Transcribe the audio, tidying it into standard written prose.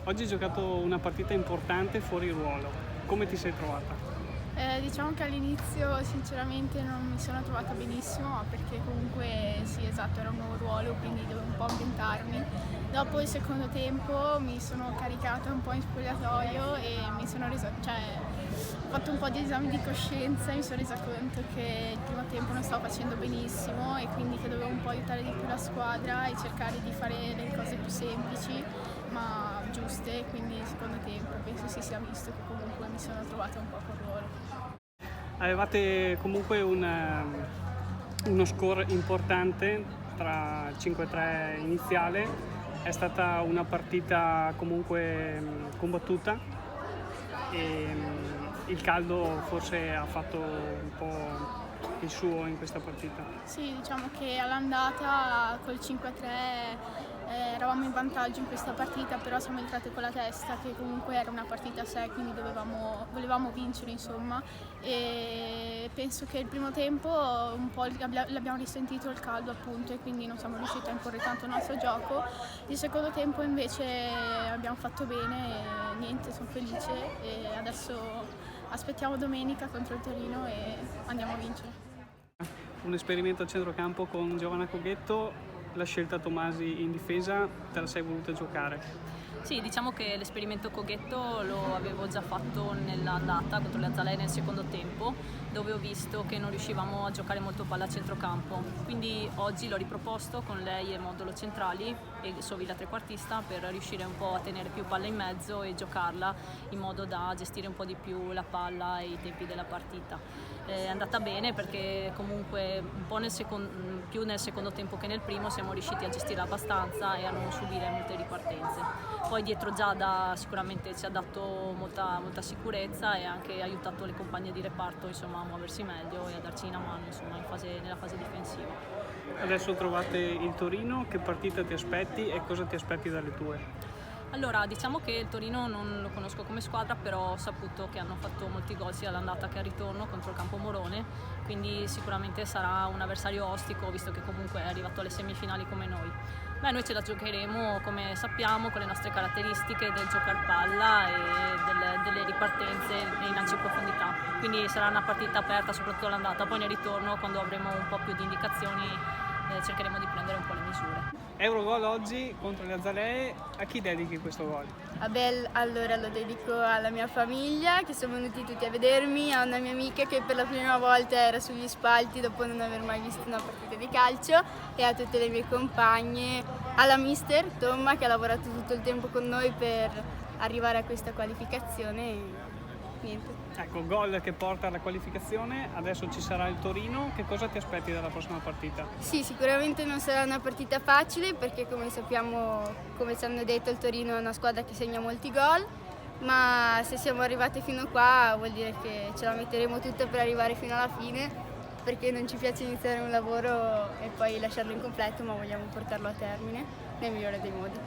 Oggi hai giocato una partita importante fuori ruolo. Come ti sei trovata? Diciamo che all'inizio sinceramente non mi sono trovata benissimo, ma perché comunque sì, esatto, era un nuovo ruolo, quindi dovevo un po' ambientarmi. Dopo il secondo tempo mi sono caricata un po' in spogliatoio e ho fatto un po' di esami di coscienza e mi sono resa conto che il primo tempo non stavo facendo benissimo e quindi che dovevo un po' aiutare di più la squadra e cercare di fare le cose più semplici ma giuste, quindi il secondo tempo penso si sia visto che comunque mi sono trovata un po' col ruolo. Avevate comunque uno score importante tra il 5-3 iniziale, è stata una partita comunque combattuta e il caldo forse ha fatto un po' il suo in questa partita. Sì, diciamo che all'andata col 5-3 eravamo in vantaggio in questa partita, però siamo entrate con la testa che comunque era una partita a sé, quindi volevamo vincere insomma, e penso che il primo tempo un po' l'abbiamo risentito il caldo appunto e quindi non siamo riusciti a imporre tanto il nostro gioco. Il secondo tempo invece abbiamo fatto bene e niente, sono felice e adesso aspettiamo domenica contro il Torino e andiamo a vincere. Un esperimento a centrocampo con Giovanna Coghetto, la scelta Tomasi in difesa, te la sei voluta giocare? Sì, diciamo che l'esperimento Coghetto lo avevo già fatto nell'andata contro le Azzalea nel secondo tempo, dove ho visto che non riuscivamo a giocare molto palla a centrocampo. Quindi oggi l'ho riproposto con lei e Modolo centrali e Sovilla trequartista per riuscire un po' a tenere più palla in mezzo e giocarla in modo da gestire un po' di più la palla e i tempi della partita. È andata bene perché comunque un po' più nel secondo tempo che nel primo siamo riusciti a gestirla abbastanza e a non subire molte ripartenze. Poi dietro Giada sicuramente ci ha dato molta sicurezza e anche aiutato le compagne di reparto insomma, a muoversi meglio e a darci una mano insomma, nella fase difensiva. Adesso trovate il Torino, che partita ti aspetti e cosa ti aspetti dalle tue? Allora, diciamo che il Torino non lo conosco come squadra, però ho saputo che hanno fatto molti gol sia all'andata che al ritorno contro il Campomorone, quindi sicuramente sarà un avversario ostico, visto che comunque è arrivato alle semifinali come noi. Beh, noi ce la giocheremo come sappiamo, con le nostre caratteristiche del giocare palla e delle ripartenze e i lanci in profondità. Quindi sarà una partita aperta, soprattutto all'andata, poi nel ritorno, quando avremo un po' più di indicazioni, cercheremo di prendere un po' le misure. Eurogol oggi contro le Azalee, a chi dedichi questo gol? Allora lo dedico alla mia famiglia che sono venuti tutti a vedermi, a una mia amica che per la prima volta era sugli spalti dopo non aver mai visto una partita di calcio e a tutte le mie compagne, alla mister Tomma che ha lavorato tutto il tempo con noi per arrivare a questa qualificazione e niente. Ecco, gol che porta alla qualificazione, adesso ci sarà il Torino, che cosa ti aspetti dalla prossima partita? Sì, sicuramente non sarà una partita facile perché come sappiamo, come ci hanno detto, il Torino è una squadra che segna molti gol, ma se siamo arrivate fino qua vuol dire che ce la metteremo tutta per arrivare fino alla fine, perché non ci piace iniziare un lavoro e poi lasciarlo incompleto, ma vogliamo portarlo a termine nel migliore dei modi.